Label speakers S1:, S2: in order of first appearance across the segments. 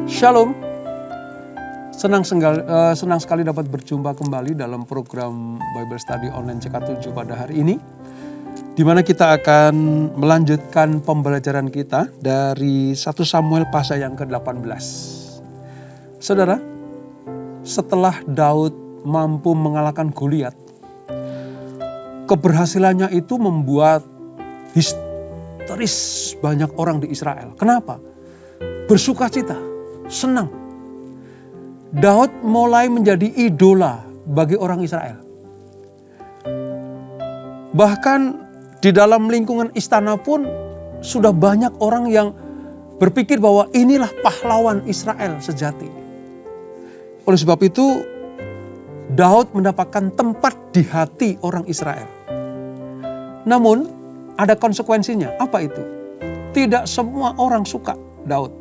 S1: Shalom, senang sekali dapat berjumpa kembali dalam program Bible Study Online CK7 pada hari ini, di mana kita akan melanjutkan pembelajaran kita dari 1 Samuel pasal yang ke-18. Saudara, setelah Daud mampu mengalahkan Goliat, keberhasilannya itu membuat histeris banyak orang di Israel. Kenapa? Bersukacita, senang. Daud mulai menjadi idola bagi orang Israel. Bahkan di dalam lingkungan istana pun sudah banyak orang yang berpikir bahwa inilah pahlawan Israel sejati. Oleh sebab itu, Daud mendapatkan tempat di hati orang Israel. Namun, ada konsekuensinya. Apa itu? Tidak semua orang suka Daud.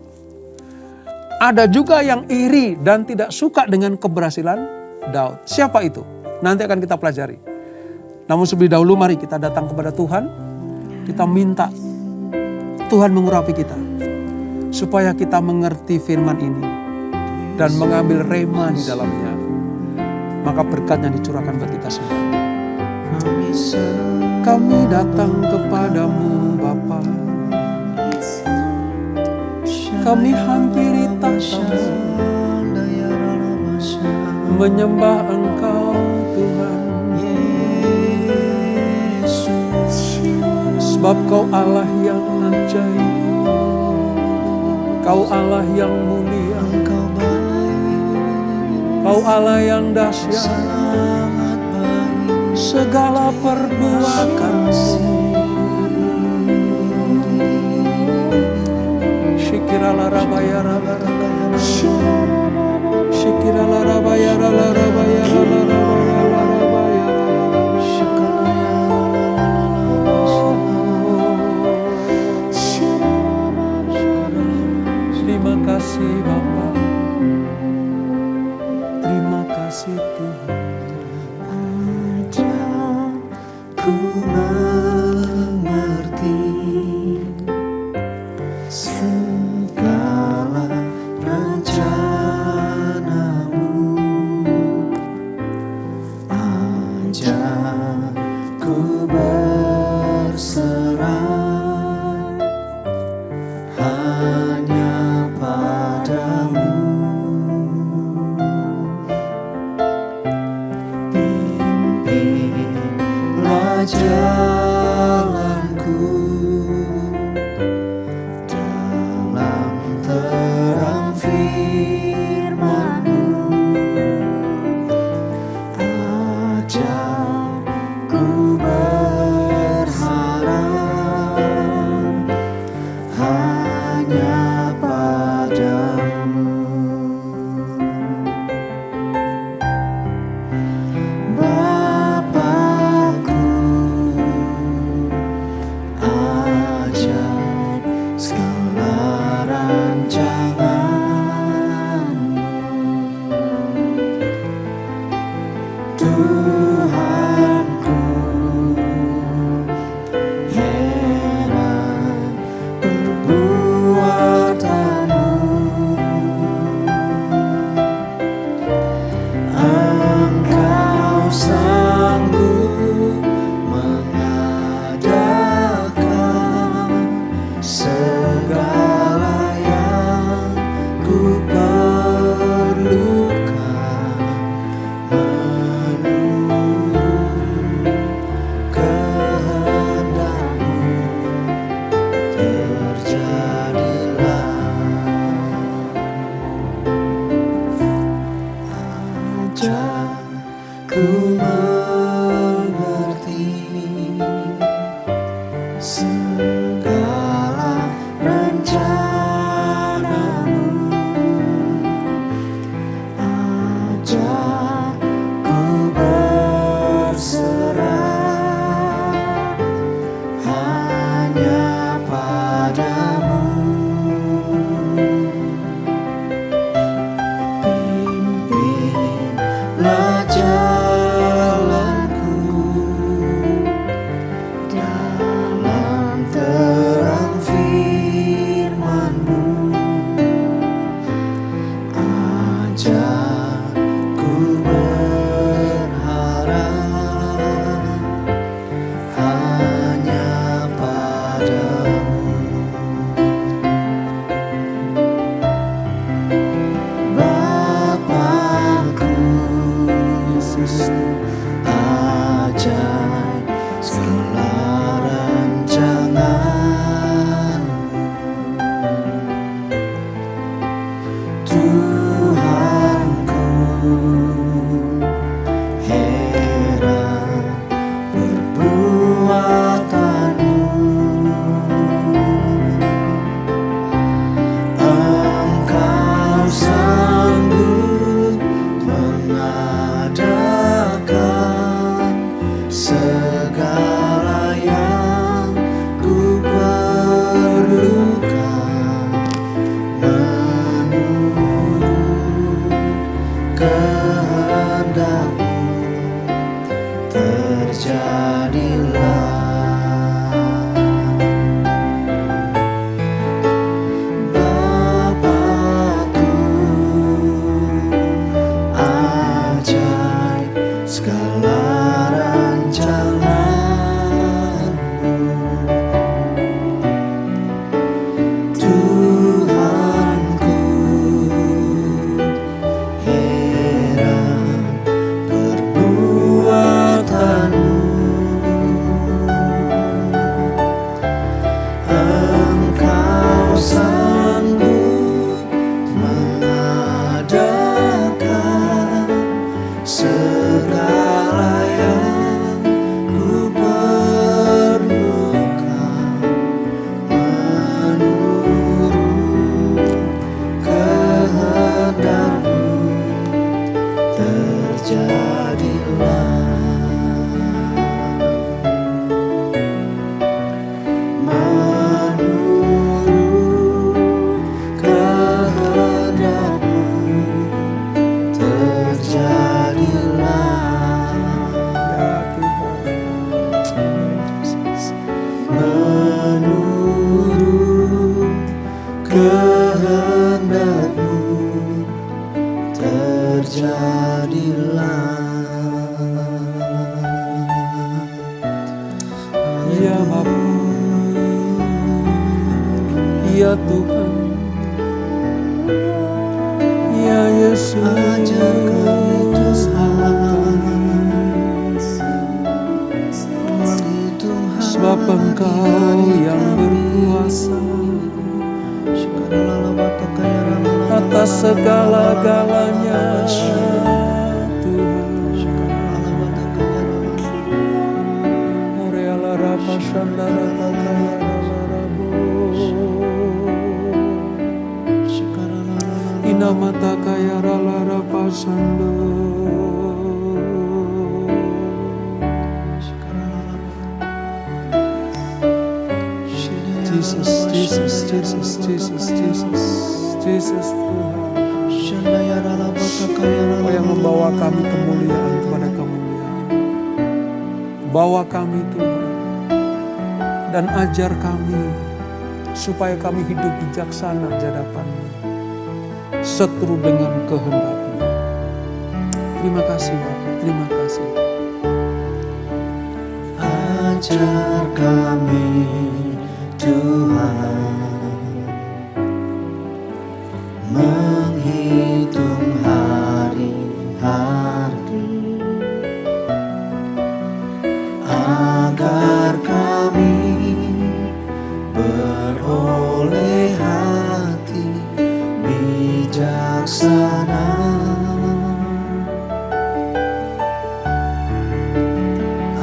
S1: Ada juga yang iri dan tidak suka dengan keberhasilan Daud. Siapa itu? Nanti akan kita pelajari. Namun sebelum dahulu mari kita datang kepada Tuhan. Kita minta Tuhan mengurapi kita. Supaya kita mengerti firman ini. Dan mengambil rema di dalamnya. Maka berkatnya dicurahkan buat kita semua. Kami datang kepadamu Bapa. Kami hampiri tahta-Mu, menyembah Engkau Tuhan. Sebab Kau Allah yang ajaib, Kau Allah yang mulia, Kau Allah yang dahsyat. Segala perbuatan-Mu Shikirala rabaya rabaya Shikirala rabaya rabaya rabaya. Terima kasih Bapa. Terima kasih Tuhan. Ku mengerti segala rencana-Mu. Ajar ku berserah hanya padamu.
S2: Tuhanku, heran perbuatanmu. Engkau sanggup mengadakan segala yang ku perlukan, menurut kehendak-Mu terjadilah. Bapakku, ajaib segala rancangan-Mu. Tuhanku, heran perbuatanmu. Engkau sanggup mengadakan segala yang ku perlukan, menurut kehendak-Mu terjadilah. Menurut kehendak-Mu terjadilah.
S1: Ya Tuhan.
S2: Menurut kehendak-Mu terjadilah.
S1: Ya Bapa, ya Tuhan, ya Yesus,
S2: Ajar kami Tuhan, Tuhan,
S1: sebab Engkau yang berkuasa atas segala-galanya, Tuhan. Oreala rapa shandara kakaya rabo, inamata kaya rala rapa shando. Jesus, Jesus, Jesus, Jesus, Jesus, Jesus Tuhan. Oh yang membawa kami kemuliaan kepada kemuliaan. Bawa kami Tuhan, dan ajar kami supaya kami hidup bijaksana di hadapan-Mu, seturut dengan kehendak-Mu. Terima kasih Bapa, terima kasih.
S2: Ajar kami Tuhan menghitung hari-hari, agar kami beroleh hati bijaksana.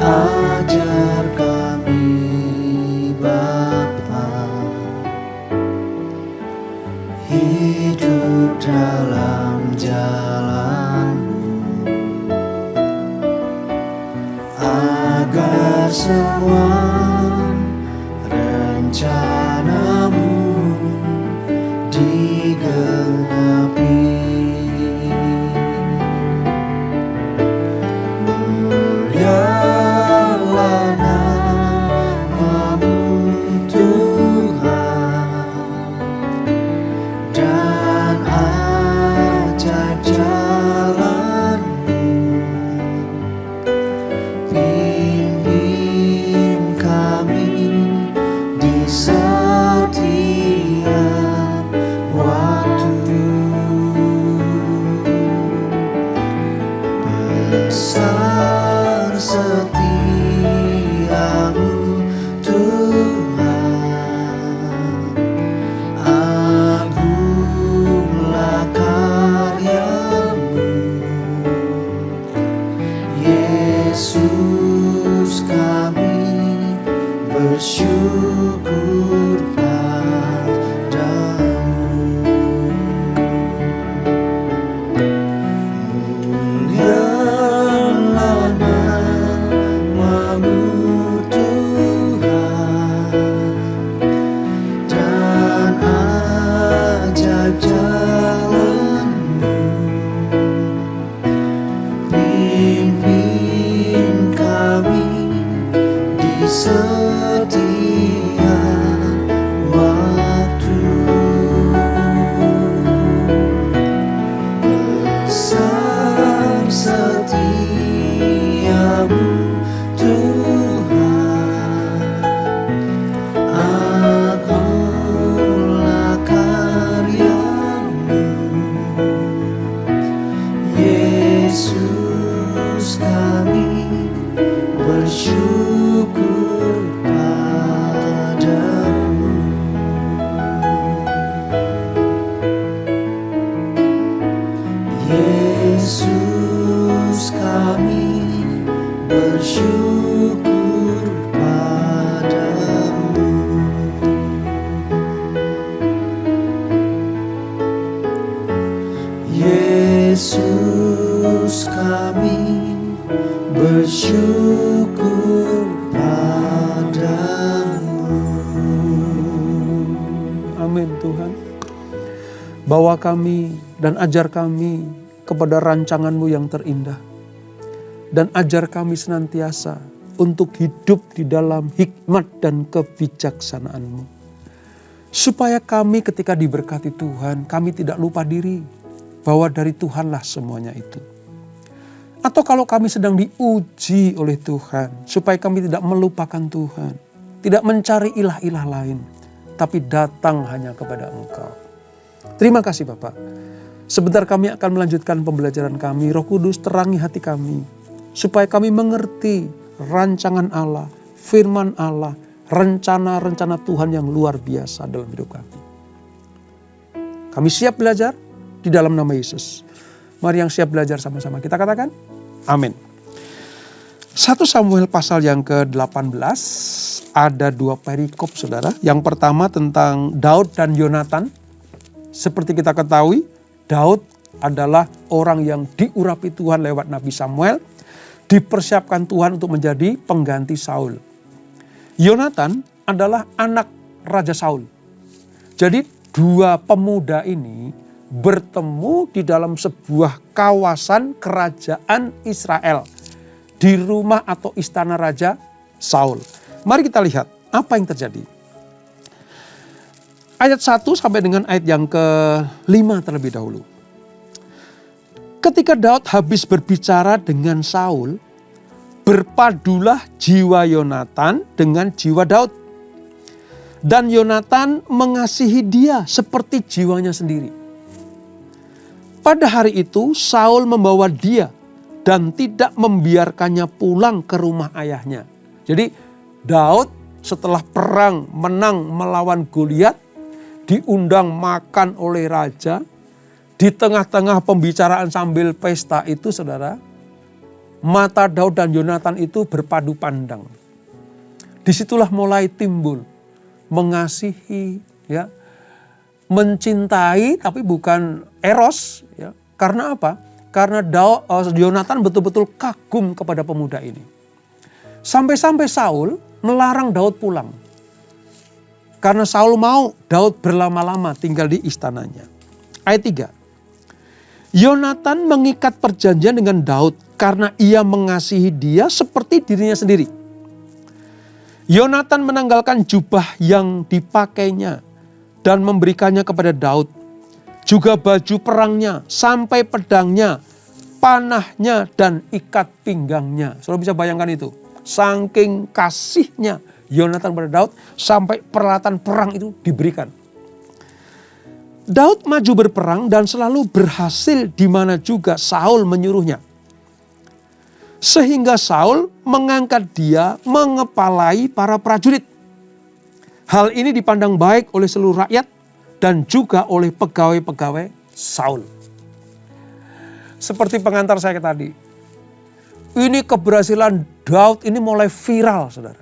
S2: Ajar kami Bapa, hidup dalam jalan-Mu, agar semua rencana-Mu digenapi. Mulialah nama-Mu Tuhan, dan ajaib jalan-Mu. Pimpin kami di bersyukur padamu. Yesus, kami bersyukur padamu.
S1: Amin Tuhan. Bawa kami dan ajar kami kepada rancangan-Mu yang terindah. Dan ajar kami senantiasa untuk hidup di dalam hikmat dan kebijaksanaan-Mu. Supaya kami ketika diberkati Tuhan, kami tidak lupa diri bahwa dari Tuhanlah semuanya itu. Atau kalau kami sedang diuji oleh Tuhan, supaya kami tidak melupakan Tuhan, tidak mencari ilah-ilah lain, tapi datang hanya kepada Engkau. Terima kasih Bapak. Sebentar kami akan melanjutkan pembelajaran kami. Roh Kudus terangi hati kami, supaya kami mengerti rancangan Allah, firman Allah, rencana-rencana Tuhan yang luar biasa dalam hidup kami. Kami siap belajar di dalam nama Yesus. Mari yang siap belajar sama-sama kita katakan, amin. 1 Samuel pasal yang ke-18 ada 2 perikop saudara. Yang pertama tentang Daud dan Yonatan. Seperti kita ketahui, Daud adalah orang yang diurapi Tuhan lewat Nabi Samuel. Dipersiapkan Tuhan untuk menjadi pengganti Saul. Yonatan adalah anak Raja Saul. Jadi 2 pemuda ini bertemu di dalam sebuah kawasan kerajaan Israel. Di rumah atau istana Raja Saul. Mari kita lihat apa yang terjadi. Ayat 1 sampai dengan ayat yang ke-5 terlebih dahulu. Ketika Daud habis berbicara dengan Saul, berpadulah jiwa Yonatan dengan jiwa Daud. Dan Yonatan mengasihi dia seperti jiwanya sendiri. Pada hari itu Saul membawa dia dan tidak membiarkannya pulang ke rumah ayahnya. Jadi Daud setelah perang menang melawan Goliat, diundang makan oleh raja. Di tengah-tengah pembicaraan sambil pesta itu saudara, mata Daud dan Yonatan itu berpadu pandang. Disitulah mulai timbul mengasihi, ya, mencintai tapi bukan eros, ya. Karena apa? Karena Yonatan betul-betul kagum kepada pemuda ini. Sampai-sampai Saul melarang Daud pulang. Karena Saul mau Daud berlama-lama tinggal di istananya. Ayat 3. Yonatan mengikat perjanjian dengan Daud karena ia mengasihi dia seperti dirinya sendiri. Yonatan menanggalkan jubah yang dipakainya dan memberikannya kepada Daud. Juga baju perangnya, sampai pedangnya, panahnya, dan ikat pinggangnya. Saudara bisa bayangkan itu. Saking kasihnya Yonatan pada Daud, sampai peralatan perang itu diberikan. Daud maju berperang dan selalu berhasil di mana juga Saul menyuruhnya. Sehingga Saul mengangkat dia mengepalai para prajurit. Hal ini dipandang baik oleh seluruh rakyat dan juga oleh pegawai-pegawai Saul. Seperti pengantar saya tadi. Ini keberhasilan Daud ini mulai viral, saudara.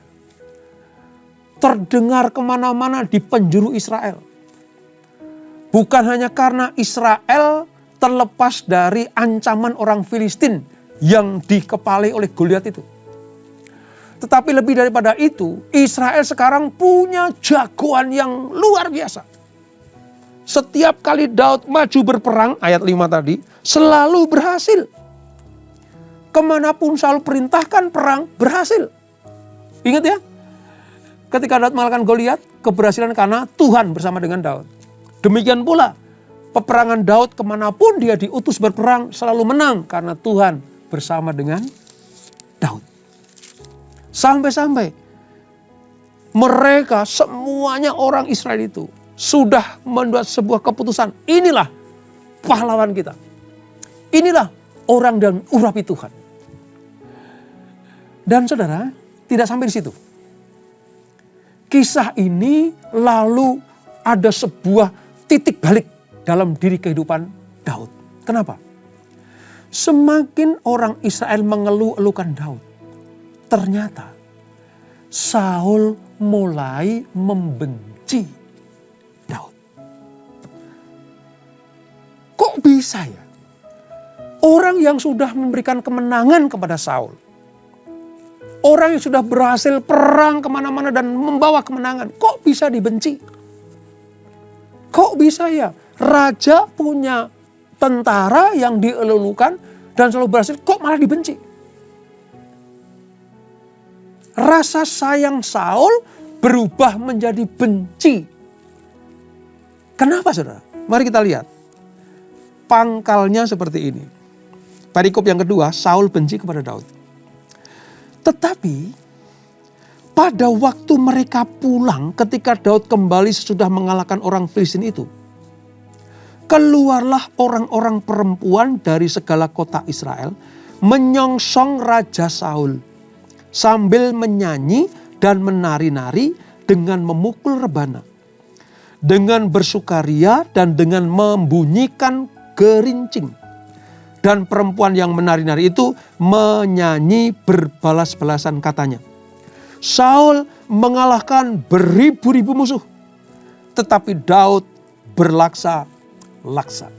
S1: Terdengar kemana-mana di penjuru Israel. Bukan hanya karena Israel terlepas dari ancaman orang Filistin yang dikepalai oleh Goliat itu. Tetapi lebih daripada itu, Israel sekarang punya jagoan yang luar biasa. Setiap kali Daud maju berperang, ayat 5 tadi, selalu berhasil. Kemanapun Saul perintahkan perang, berhasil. Ingat ya, ketika Daud mengalahkan Goliat, keberhasilan karena Tuhan bersama dengan Daud. Demikian pula, peperangan Daud kemanapun dia diutus berperang, selalu menang karena Tuhan bersama dengan Daud. Sampai-sampai mereka semuanya orang Israel itu sudah membuat sebuah keputusan. Inilah pahlawan kita. Inilah orang dan urapi Tuhan. Dan saudara, tidak sampai di situ. Kisah ini lalu ada sebuah titik balik dalam diri kehidupan Daud. Kenapa? Semakin orang Israel mengeluh-elukan Daud, ternyata Saul mulai membenci Daud. Kok bisa ya? Orang yang sudah memberikan kemenangan kepada Saul. Orang yang sudah berhasil perang kemana-mana dan membawa kemenangan. Kok bisa dibenci? Kok bisa ya? Raja punya tentara yang dielulukan dan selalu berhasil. Kok malah dibenci? Rasa sayang Saul berubah menjadi benci. Kenapa saudara? Mari kita lihat. Pangkalnya seperti ini. Perikop yang kedua, Saul benci kepada Daud. Tetapi pada waktu mereka pulang ketika Daud kembali sesudah mengalahkan orang Filistin itu, keluarlah orang-orang perempuan dari segala kota Israel menyongsong Raja Saul sambil menyanyi dan menari-nari dengan memukul rebana, dengan bersukaria dan dengan membunyikan gerincing. Dan perempuan yang menari-nari itu menyanyi berbalas-balasan katanya, Saul mengalahkan beribu-ribu musuh, tetapi Daud berlaksa-laksa.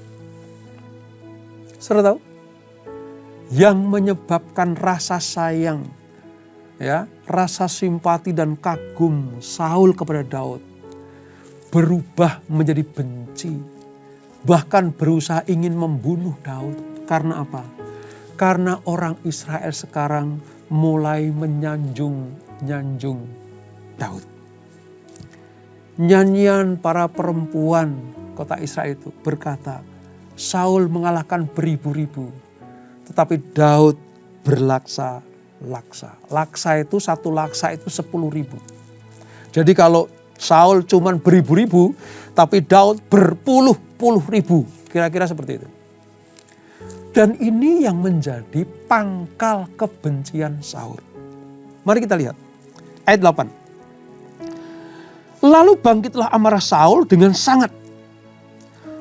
S1: Saudara tahu? Yang menyebabkan rasa sayang, ya, rasa simpati dan kagum Saul kepada Daud berubah menjadi benci, bahkan berusaha ingin membunuh Daud. Karena apa? Karena orang Israel sekarang mulai menyanjung Daud. Nyanyian para perempuan kota Israel itu berkata, Saul mengalahkan beribu-ribu, tetapi Daud berlaksa-laksa. Laksa itu, satu laksa itu 10.000. Jadi kalau Saul cuman beribu-ribu, tapi Daud berpuluh-puluh ribu. Kira-kira seperti itu. Dan ini yang menjadi pangkal kebencian Saul. Mari kita lihat. Ayat 8. Lalu bangkitlah amarah Saul dengan sangat.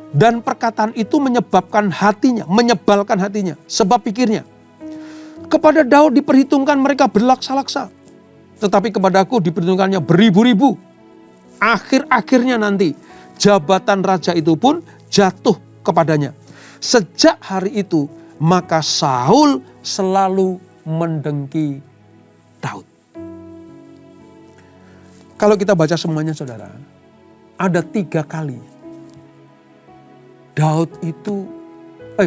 S1: Dan perkataan itu menyebalkan hatinya. Sebab pikirnya, kepada Daud diperhitungkan mereka berlaksa-laksa. Tetapi kepadaku diperhitungkannya beribu-ribu. Akhir-akhirnya nanti jabatan raja itu pun jatuh kepadanya. Sejak hari itu maka Saul selalu mendengki Daud. Kalau kita baca semuanya saudara, ada 3 kali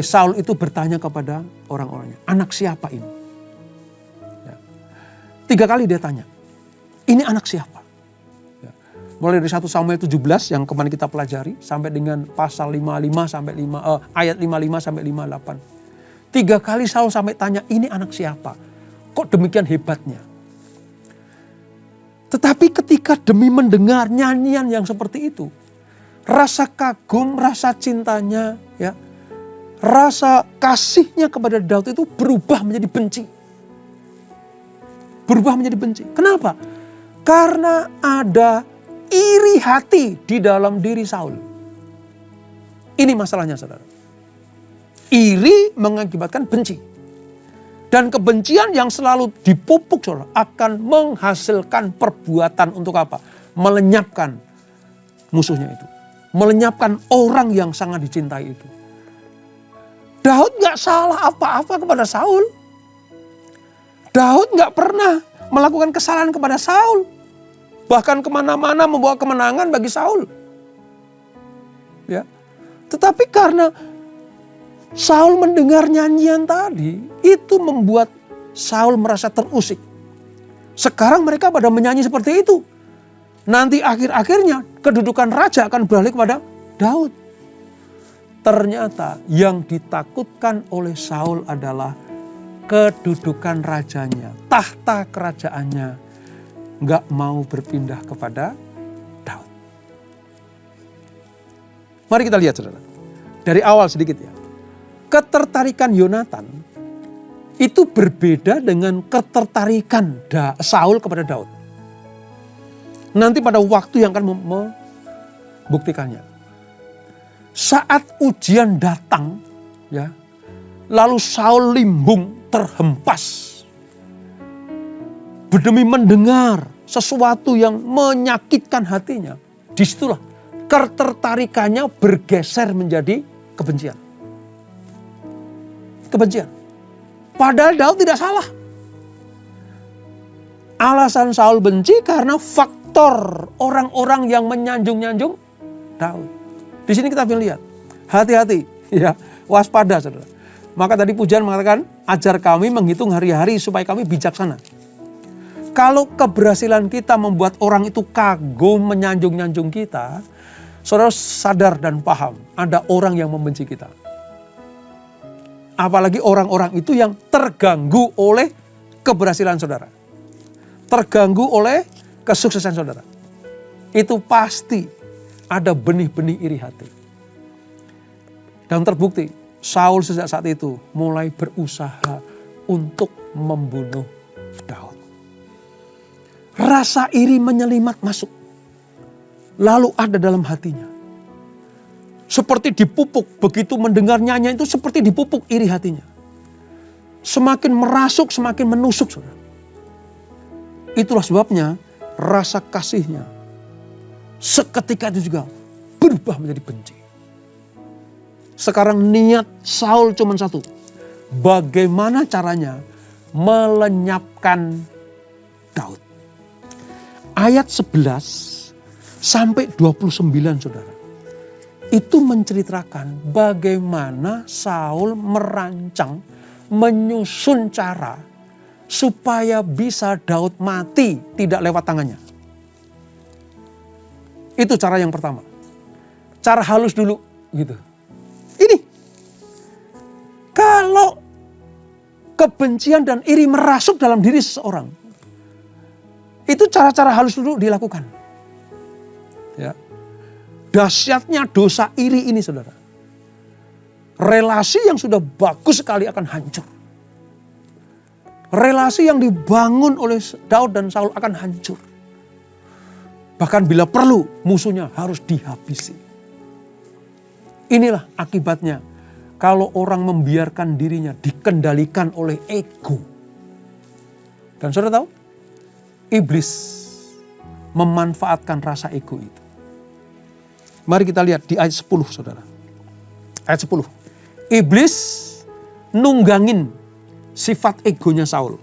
S1: Saul itu bertanya kepada orang-orangnya, anak siapa ini? Ya. 3 kali dia tanya, ini anak siapa? Mulai dari 1 Samuel 17 yang kemarin kita pelajari sampai dengan pasal 55 sampai ayat 55 sampai 58. 3 kali Saul sampai tanya, ini anak siapa? Kok demikian hebatnya? Tetapi ketika demi mendengar nyanyian yang seperti itu, rasa kagum, rasa cintanya, ya, rasa kasihnya kepada Daud itu berubah menjadi benci. Kenapa? Karena ada iri hati di dalam diri Saul. Ini masalahnya saudara. Iri mengakibatkan benci. Dan kebencian yang selalu dipupuk saudara akan menghasilkan perbuatan untuk apa? Melenyapkan musuhnya itu. Melenyapkan orang yang sangat dicintai itu. Daud gak salah apa-apa kepada Saul. Daud gak pernah melakukan kesalahan kepada Saul. Bahkan kemana-mana membawa kemenangan bagi Saul. Ya. Tetapi karena Saul mendengar nyanyian tadi, itu membuat Saul merasa terusik. Sekarang mereka pada menyanyi seperti itu. Nanti akhir-akhirnya kedudukan raja akan beralih kepada Daud. Ternyata yang ditakutkan oleh Saul adalah kedudukan rajanya, tahta kerajaannya nggak mau berpindah kepada Daud. Mari kita lihat saudara. Dari awal sedikit ya. Ketertarikan Yonatan itu berbeda dengan ketertarikan Saul kepada Daud. Nanti pada waktu yang akan membuktikannya. Saat ujian datang, ya, lalu Saul limbung terhempas. demi mendengar sesuatu yang menyakitkan hatinya, disitulah ketertarikannya bergeser menjadi kebencian. Kebencian. Padahal Daud tidak salah. Alasan Saul benci karena faktor orang-orang yang menyanjung-nyanjung Daud. Di sini kita bisa lihat, hati-hati, ya, waspada, saudara. Maka tadi pujian mengatakan, ajar kami menghitung hari-hari supaya kami bijaksana. Kalau keberhasilan kita membuat orang itu kagum menyanjung-nyanjung kita, saudara sadar dan paham ada orang yang membenci kita. Apalagi orang-orang itu yang terganggu oleh keberhasilan saudara. Terganggu oleh kesuksesan saudara. Itu pasti ada benih-benih iri hati. Dan terbukti, Saul sejak saat itu mulai berusaha untuk membunuh Daud. Rasa iri menyelimat masuk. Lalu ada dalam hatinya. Seperti dipupuk, begitu mendengar nyanyian itu seperti dipupuk iri hatinya. Semakin merasuk, semakin menusuk, saudara. Itulah sebabnya rasa kasihnya seketika itu juga berubah menjadi benci. Sekarang niat Saul cuma satu. Bagaimana caranya melenyapkan Daud. Ayat 11 sampai 29, saudara. Itu menceritakan bagaimana Saul merancang, menyusun cara supaya bisa Daud mati tidak lewat tangannya. Itu cara yang pertama. Cara halus dulu gitu. Ini. Kalau kebencian dan iri merasuk dalam diri seseorang, itu cara-cara halus dulu dilakukan. Ya. Dahsyatnya dosa iri ini, saudara. Relasi yang sudah bagus sekali akan hancur. Relasi yang dibangun oleh Daud dan Saul akan hancur. Bahkan bila perlu, musuhnya harus dihabisi. Inilah akibatnya kalau orang membiarkan dirinya dikendalikan oleh ego. Dan saudara tahu, iblis memanfaatkan rasa ego itu. Mari kita lihat di ayat 10, saudara. Ayat 10. Iblis nunggangin sifat egonya Saul.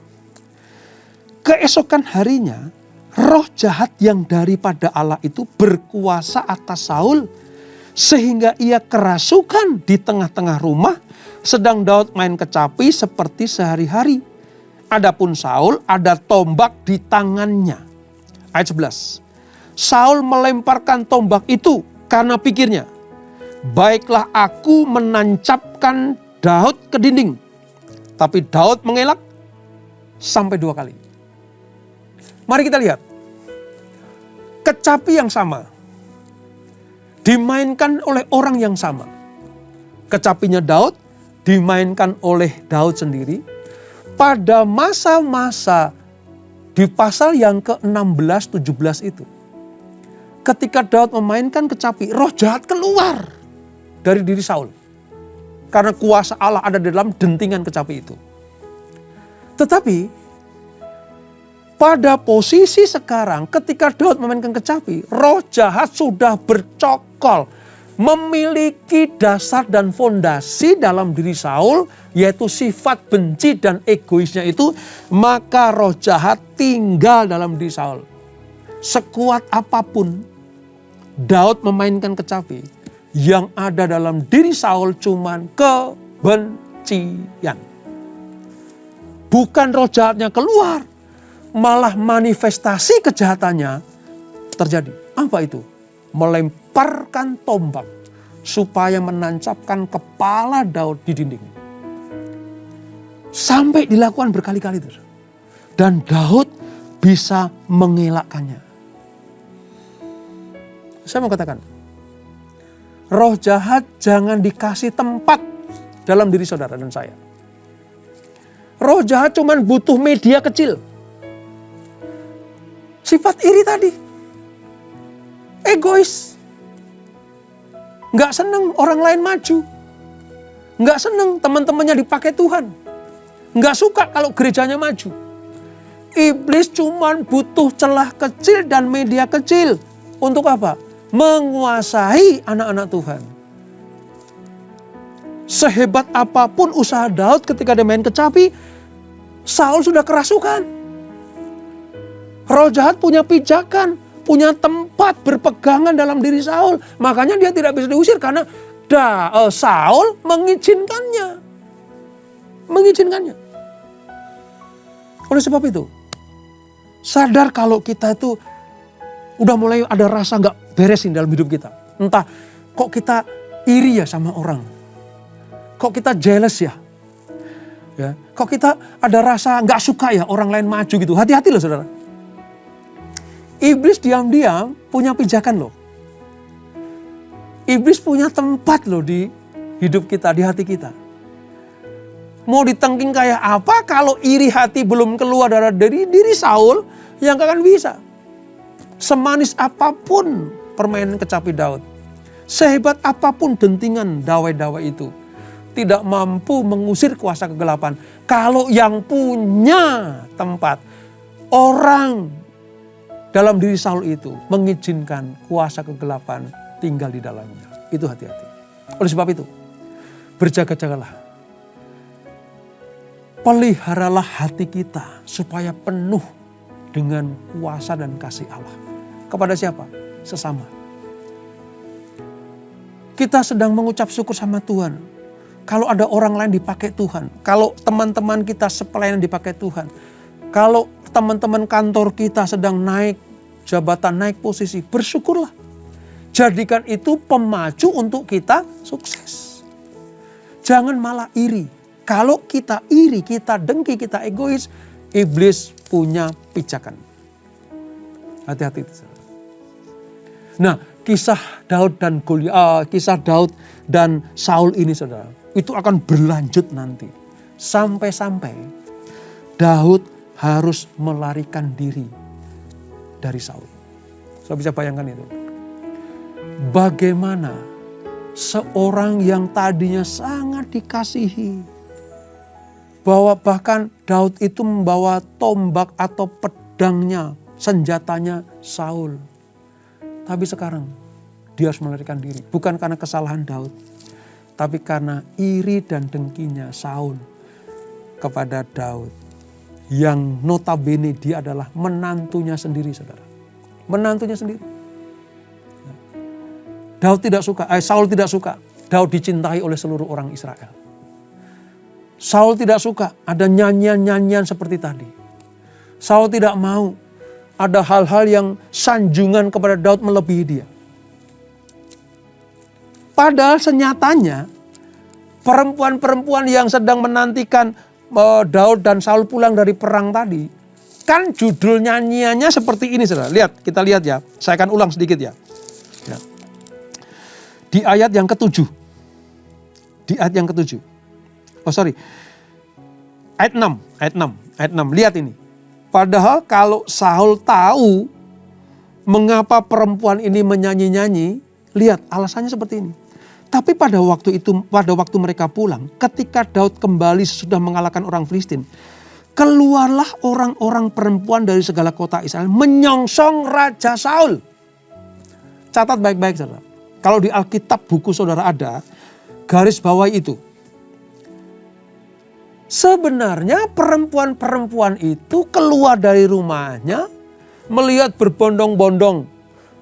S1: Keesokan harinya, roh jahat yang daripada Allah itu berkuasa atas Saul, sehingga ia kerasukan di tengah-tengah rumah, sedang Daud main kecapi seperti sehari-hari. Adapun Saul ada tombak di tangannya. Ayat 11. Saul melemparkan tombak itu karena pikirnya, baiklah aku menancapkan Daud ke dinding. Tapi Daud mengelak sampai 2 kali. Mari kita lihat. Kecapi yang sama dimainkan oleh orang yang sama. Kecapinya Daud dimainkan oleh Daud sendiri. Pada masa-masa di pasal yang ke-16, 17 itu. Ketika Daud memainkan kecapi, roh jahat keluar dari diri Saul. Karena kuasa Allah ada di dalam dentingan kecapi itu. Tetapi pada posisi sekarang ketika Daud memainkan kecapi, roh jahat sudah bercokol. Memiliki dasar dan fondasi dalam diri Saul, yaitu sifat benci dan egoisnya itu. Maka roh jahat tinggal dalam diri Saul. Sekuat apapun Daud memainkan kecapi, yang ada dalam diri Saul cuman kebencian. Bukan roh jahatnya keluar, malah manifestasi kejahatannya terjadi. Apa itu? Melemparkan tombak supaya menancapkan kepala Daud di dinding. Sampai dilakukan berkali-kali terus. Dan Daud bisa mengelakkannya. Saya mau katakan, roh jahat jangan dikasih tempat dalam diri saudara dan saya. Roh jahat cuma butuh media kecil. Sifat iri tadi. Egois. Nggak seneng orang lain maju. Nggak seneng teman-temannya dipakai Tuhan. Nggak suka kalau gerejanya maju. Iblis cuman butuh celah kecil dan media kecil. Untuk apa? Menguasai anak-anak Tuhan. Sehebat apapun usaha Daud ketika dia main kecapi, Saul sudah kerasukan. Roh jahat punya pijakan, punya tempat berpegangan dalam diri Saul. Makanya dia tidak bisa diusir karena Saul mengizinkannya. Oleh sebab itu, sadar kalau kita itu udah mulai ada rasa gak beresin dalam hidup kita. Entah kok kita iri ya sama orang. Kok kita jealous ya. Kok kita ada rasa gak suka ya orang lain maju gitu. Hati-hati loh saudara. Iblis diam-diam punya pijakan loh. Iblis punya tempat loh di hidup kita, di hati kita. Mau ditengking kayak apa kalau iri hati belum keluar dari diri Saul, yang gak akan bisa. Semanis apapun permainan kecapi Daud, sehebat apapun dentingan dawai-dawai itu, tidak mampu mengusir kuasa kegelapan. Kalau yang punya tempat, orang dalam diri Saul itu mengizinkan kuasa kegelapan tinggal di dalamnya. Itu hati-hati. Oleh sebab itu, berjaga-jagalah. Peliharalah hati kita supaya penuh dengan kuasa dan kasih Allah. Kepada siapa? Sesama. Kita sedang mengucap syukur sama Tuhan. Kalau ada orang lain dipakai Tuhan. Kalau teman-teman kita sepelayanan dipakai Tuhan. Kalau teman-teman kantor kita sedang naik jabatan, naik posisi, bersyukurlah. Jadikan itu pemacu untuk kita sukses. Jangan malah iri. Kalau kita iri, kita dengki, kita egois, iblis punya pijakan. Hati-hati. Nah, kisah Daud dan Saul ini saudara, itu akan berlanjut nanti. Sampai-sampai Daud harus melarikan diri dari Saul. Saya bisa bayangkan itu. Bagaimana seorang yang tadinya sangat dikasihi, bahwa bahkan Daud itu membawa tombak atau pedangnya, senjatanya Saul. Tapi sekarang dia harus melarikan diri. Bukan karena kesalahan Daud, tapi karena iri dan dengkinya Saul kepada Daud. Yang notabene dia adalah menantunya sendiri, saudara. Menantunya sendiri. Saul tidak suka Daud dicintai oleh seluruh orang Israel. Saul tidak suka ada nyanyian-nyanyian seperti tadi. Saul tidak mau ada hal-hal yang sanjungan kepada Daud melebihi dia. Padahal senyatanya perempuan-perempuan yang sedang menantikan Daud dan Saul pulang dari perang tadi, kan judul nyanyiannya seperti ini, saudara. Lihat, kita lihat ya. Saya akan ulang sedikit ya. Di ayat yang ke-7. Ayat 6. Lihat ini. Padahal kalau Saul tahu mengapa perempuan ini menyanyi-nyanyi, lihat alasannya seperti ini. Tapi pada waktu mereka pulang, ketika Daud kembali sesudah mengalahkan orang Filistin, keluarlah orang-orang perempuan dari segala kota Israel menyongsong Raja Saul. Catat baik-baik, saudara. Kalau di Alkitab buku saudara ada, garis bawahi itu. Sebenarnya perempuan-perempuan itu keluar dari rumahnya, melihat berbondong-bondong,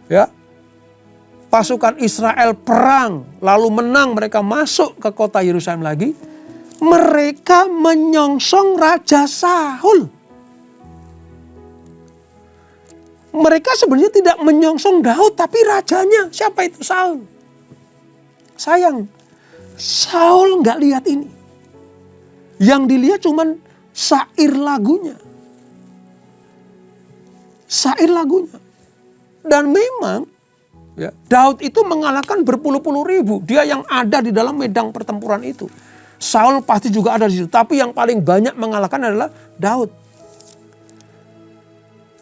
S1: ya, pasukan Israel perang, lalu menang, mereka masuk ke kota Yerusalem lagi. Mereka menyongsong Raja Saul. Mereka sebenarnya tidak menyongsong Daud, tapi rajanya. Siapa itu? Saul. Sayang, Saul nggak lihat ini. Yang dilihat cuman syair lagunya. Dan memang ya, Daud itu mengalahkan berpuluh-puluh ribu. Dia yang ada di dalam medan pertempuran itu. Saul pasti juga ada di situ. Tapi yang paling banyak mengalahkan adalah Daud.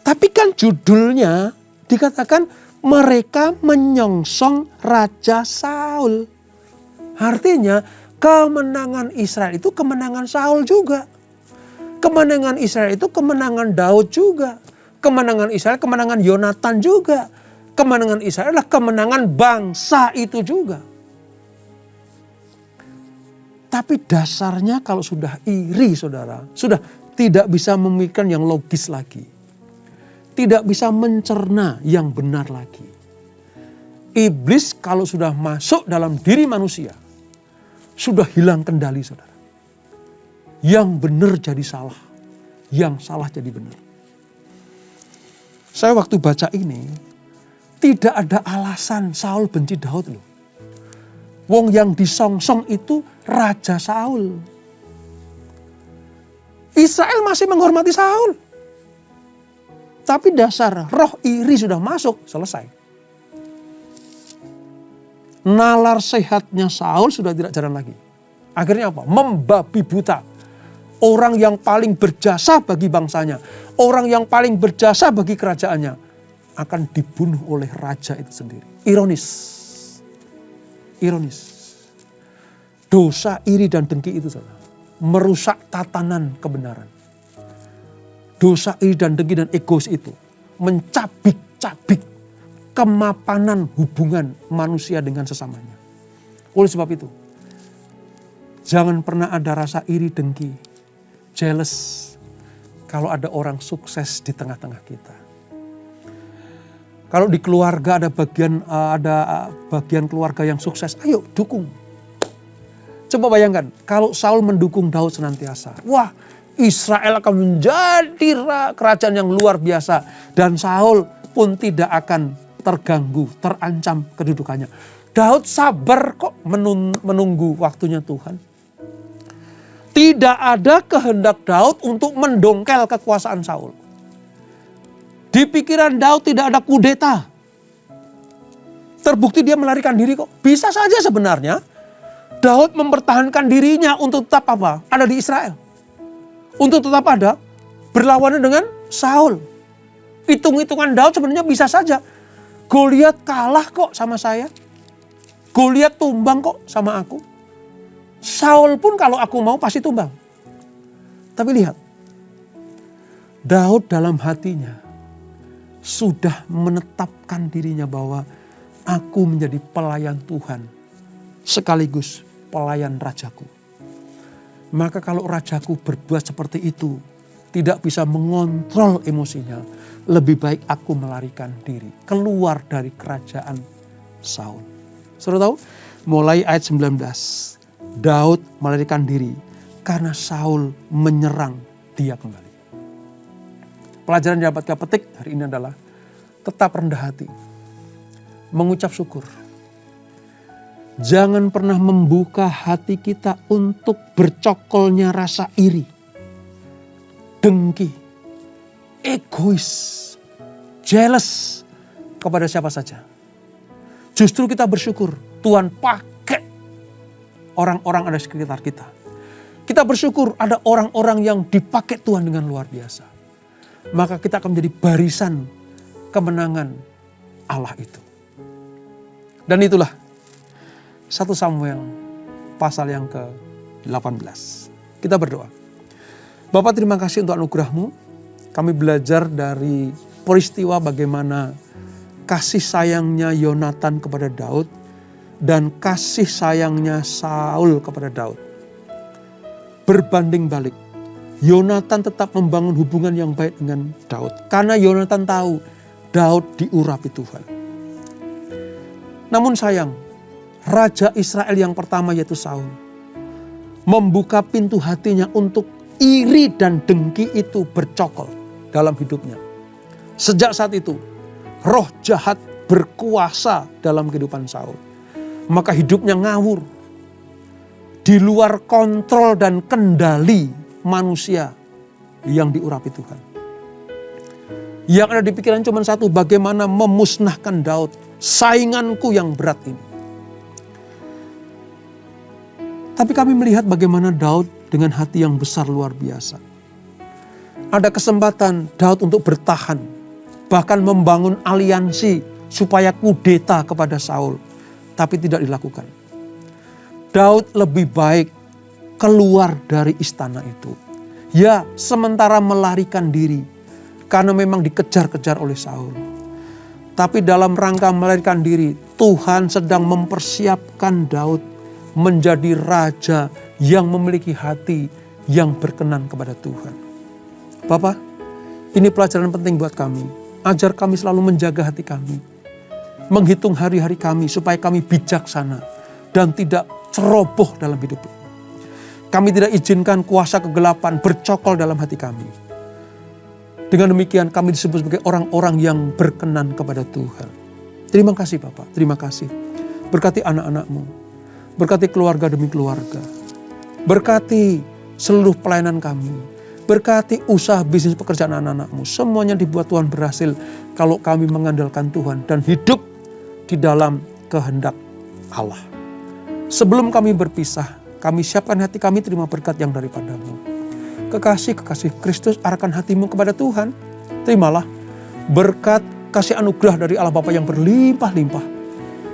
S1: Tapi kan judulnya dikatakan mereka menyongsong Raja Saul. Artinya kemenangan Israel itu kemenangan Saul juga. Kemenangan Israel itu kemenangan Daud juga. Kemenangan Israel, kemenangan Yonatan juga. Kemenangan Israel adalah kemenangan bangsa itu juga. Tapi dasarnya kalau sudah iri saudara, sudah tidak bisa memikirkan yang logis lagi. Tidak bisa mencerna yang benar lagi. Iblis kalau sudah masuk dalam diri manusia, sudah hilang kendali saudara. Yang benar jadi salah, yang salah jadi benar. Saya waktu baca ini, tidak ada alasan Saul benci Daud loh. Wong yang disongsong itu Raja Saul. Israel masih menghormati Saul. Tapi dasar roh iri sudah masuk, selesai. Nalar sehatnya Saul sudah tidak jalan lagi. Akhirnya apa? Membabi buta. Orang yang paling berjasa bagi bangsanya, orang yang paling berjasa bagi kerajaannya, akan dibunuh oleh raja itu sendiri. Ironis. Dosa iri dan dengki itu saudara, merusak tatanan kebenaran. Dosa iri dan dengki dan egois itu mencabik-cabik kemapanan hubungan manusia dengan sesamanya. Oleh sebab itu, jangan pernah ada rasa iri, dengki, jealous kalau ada orang sukses di tengah-tengah kita. Kalau di keluarga ada bagian keluarga yang sukses, ayo dukung. Coba bayangkan kalau Saul mendukung Daud senantiasa. Wah, Israel akan menjadi kerajaan yang luar biasa. Dan Saul pun tidak akan terganggu, terancam kedudukannya. Daud sabar kok menunggu waktunya Tuhan. Tidak ada kehendak Daud untuk mendongkel kekuasaan Saul. Di pikiran Daud tidak ada kudeta. Terbukti dia melarikan diri kok. Bisa saja sebenarnya Daud mempertahankan dirinya untuk tetap apa? Ada di Israel. Untuk tetap ada berlawanan dengan Saul. Hitung-hitungan Daud sebenarnya bisa saja. Goliat kalah kok sama saya. Goliat tumbang kok sama aku. Saul pun kalau aku mau pasti tumbang. Tapi lihat. Daud dalam hatinya sudah menetapkan dirinya bahwa aku menjadi pelayan Tuhan. Sekaligus pelayan rajaku. Maka kalau rajaku berbuat seperti itu, tidak bisa mengontrol emosinya, lebih baik aku melarikan diri, keluar dari kerajaan Saul. Saudara tahu, mulai ayat 19, Daud melarikan diri karena Saul menyerang dia kembali. Pelajaran yang dapat kita petik hari ini adalah tetap rendah hati, mengucap syukur. Jangan pernah membuka hati kita untuk bercokolnya rasa iri, dengki, egois, jealous kepada siapa saja. Justru kita bersyukur Tuhan pakai orang-orang ada di sekitar kita. Kita bersyukur ada orang-orang yang dipakai Tuhan dengan luar biasa. Maka kita akan menjadi barisan kemenangan Allah itu. Dan itulah 1 Samuel pasal yang ke-18. Kita berdoa. Bapak, terima kasih untuk anugerah-Mu. Kami belajar dari peristiwa bagaimana kasih sayangnya Yonatan kepada Daud dan kasih sayangnya Saul kepada Daud. Berbanding balik. Yonatan tetap membangun hubungan yang baik dengan Daud. Karena Yonatan tahu Daud diurapi Tuhan. Namun sayang, Raja Israel yang pertama yaitu Saul membuka pintu hatinya untuk iri dan dengki itu bercokol dalam hidupnya. Sejak saat itu, roh jahat berkuasa dalam kehidupan Saul. Maka hidupnya ngawur, di luar kontrol dan kendali manusia yang diurapi Tuhan. Yang ada di pikiran cuma satu, bagaimana memusnahkan Daud, sainganku yang berat ini. Tapi kami melihat bagaimana Daud dengan hati yang besar luar biasa. Ada kesempatan Daud untuk bertahan, bahkan membangun aliansi supaya kudeta kepada Saul, tapi tidak dilakukan. Daud lebih baik keluar dari istana itu. Ya, sementara melarikan diri karena memang dikejar-kejar oleh Saul. Tapi dalam rangka melarikan diri, Tuhan sedang mempersiapkan Daud menjadi raja yang memiliki hati yang berkenan kepada Tuhan. Bapak, ini pelajaran penting buat kami. Ajar kami selalu menjaga hati kami. Menghitung hari-hari kami supaya kami bijaksana dan tidak ceroboh dalam hidup. Kami tidak izinkan kuasa kegelapan bercokol dalam hati kami. Dengan demikian kami disebut sebagai orang-orang yang berkenan kepada Tuhan. Terima kasih Bapak, terima kasih. Berkati anak-anak-Mu, berkati keluarga demi keluarga. Berkati seluruh pelayanan kami. Berkati usaha bisnis pekerjaan anak-anak-Mu. Semuanya dibuat Tuhan berhasil kalau kami mengandalkan Tuhan dan hidup di dalam kehendak Allah. Sebelum kami berpisah, kami siapkan hati kami terima berkat yang daripada-Mu. Kekasih-kekasih Kristus, arahkan hatimu kepada Tuhan. Terimalah berkat kasih anugerah dari Allah Bapa yang berlimpah-limpah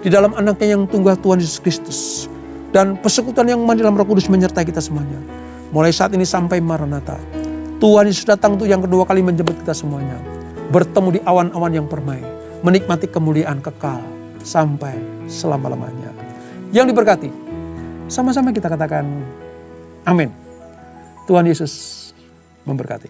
S1: di dalam anaknya yang tunggal Tuhan Yesus Kristus. Dan persekutuan yang di dalam Roh Kudus menyertai kita semuanya. Mulai saat ini sampai Maranatha. Tuhan Yesus datang untuk yang kedua kali menjemput kita semuanya. Bertemu di awan-awan yang permai. Menikmati kemuliaan kekal sampai selama-lamanya. Yang diberkati. Sama-sama kita katakan amin. Tuhan Yesus memberkati.